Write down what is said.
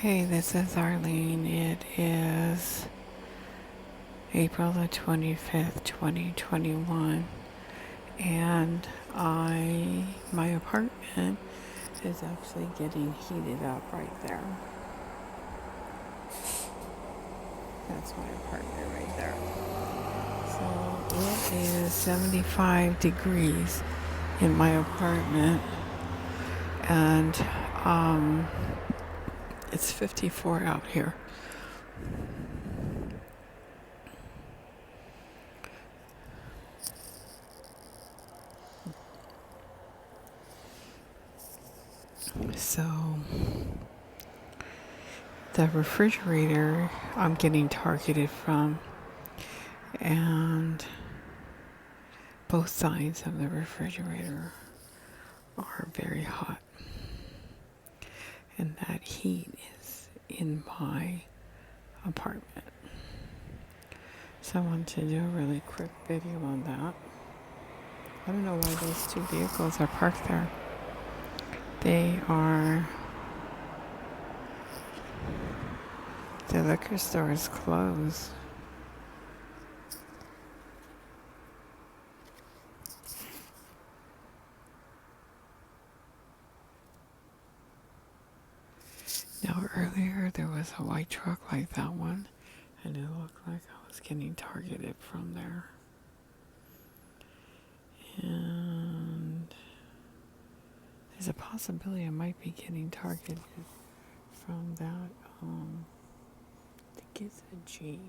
Hey, this is Arlene. It is April the 25th, 2021, and my apartment is actually getting heated up right there. That's my apartment right there. So it is 75 degrees in my apartment, and it's 54 out here. So the refrigerator I'm getting targeted from, and both sides of the refrigerator are very hot, and that heat is in my apartment. So I want to do a really quick video on that. I don't know why those two vehicles are parked there. The liquor store is closed. Now earlier there was a white truck like that one, and it looked like I was getting targeted from there. And there's a possibility I might be getting targeted from that. I think it's a Jeep.